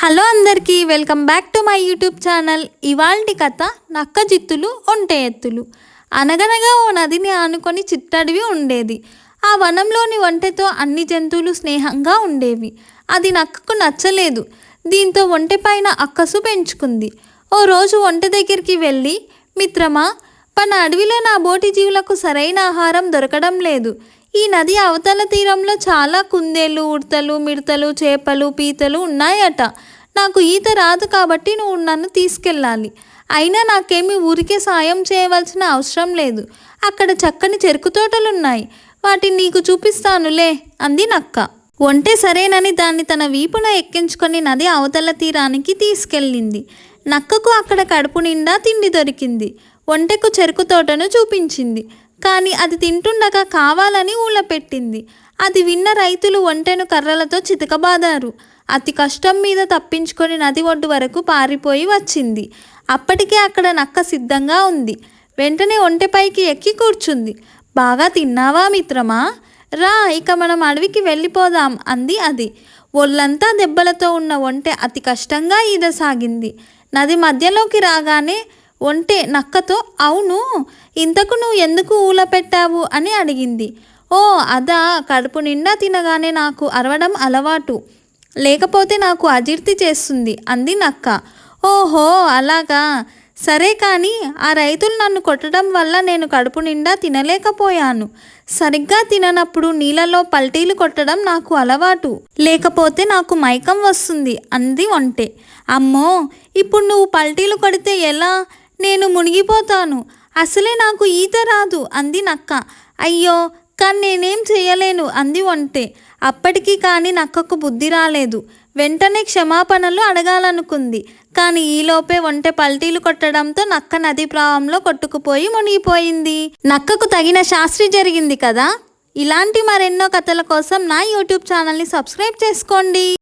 Hello అందరికీ welcome back to my YouTube channel. ఇవాల్టి కథ నక్క జిత్తులు ఒంటె ఎత్తులు. అనగనగా ఓ నదిని ఆనుకొని చిట్టడివి ఉండేది. ఆ వనంలోని ఒంటెతో అన్ని జంతువులు స్నేహంగా ఉండేవి. అది నక్కకు నచ్చలేదు. దీంతో ఒంటె పైన అక్కసు పెంచుకుంది. ఓ రోజు ఒంటె దగ్గరికి వెళ్ళి, మిత్రమా, మన అడవిలో నా బోటి జీవులకు సరైన ఆహారం దొరకడం లేదు. ఈ నది అవతల తీరంలో చాలా కుందేళ్ళు, ఉడతలు, మిడతలు, చేపలు, పీతలు ఉన్నాయట. నాకు ఈత రాదు కాబట్టి నువ్వు నన్ను తీసుకెళ్ళాలి. అయినా నాకేమీ ఊరికే సాయం చేయవలసిన అవసరం లేదు. అక్కడ చక్కని చెరుకు తోటలున్నాయి. వాటిని నీకు చూపిస్తానులే అంది నక్క. ఒంటె సరేనని దాన్ని తన వీపున ఎక్కించుకొని నది అవతల తీరానికి తీసుకెళ్ళింది. నక్కకు అక్కడ కడుపు నిండా తిండి దొరికింది. ఒంటెకు చెరుకు తోటను చూపించింది. కానీ అది తింటుండగా కావాలని ఊళ్ళపెట్టింది. అది విన్న రైతులు ఒంటెను కర్రలతో చితకబాదారు. అతి కష్టం మీద తప్పించుకొని నది ఒడ్డు వరకు పారిపోయి వచ్చింది. అప్పటికే అక్కడ నక్క సిద్ధంగా ఉంది. వెంటనే ఒంటెపైకి ఎక్కి కూర్చుంది. బాగా తిన్నావా మిత్రమా? రా, ఇక మనం అడవికి వెళ్ళిపోదాం అంది అది. ఒళ్ళంతా దెబ్బలతో ఉన్న ఒంటె అతి కష్టంగా ఈదసాగింది. నది మధ్యలోకి రాగానే ఒంటె నక్కతో, అవును, ఇంతకు నువ్వు ఎందుకు ఊల పెట్టావు అని అడిగింది. ఓ అదా, కడుపు నిండా తినగానే నాకు అరవడం అలవాటు, లేకపోతే నాకు అజీర్తి చేస్తుంది అంది నక్క. ఓహో అలాగా, సరే కానీ ఆ రైతులు నన్ను కొట్టడం వల్ల నేను కడుపు నిండా తినలేకపోయాను. సరిగ్గా తిననప్పుడు నీళ్ళలో పల్టీలు కొట్టడం నాకు అలవాటు, లేకపోతే నాకు మైకం వస్తుంది అంది ఒంటె. అమ్మో, ఇప్పుడు నువ్వు పల్టీలు కొడితే ఎలా? నేను మునిగిపోతాను. అసలే నాకు ఈత రాదు అంది నక్క. అయ్యో, కానీ నేనేం చేయలేను అంది ఒంటె. అప్పటికి కానీ నక్కకు బుద్ధి రాలేదు. వెంటనే క్షమాపణలు అడగాలనుకుంది. కానీ ఈలోపే ఒంటె పల్టీలు కొట్టడంతో నక్క నది ప్రవాహంలో కొట్టుకుపోయి మునిగిపోయింది. నక్కకు తగిన శాస్త్రి జరిగింది కదా. ఇలాంటి మరెన్నో కథల కోసం నా యూట్యూబ్ ఛానల్ని సబ్స్క్రైబ్ చేసుకోండి.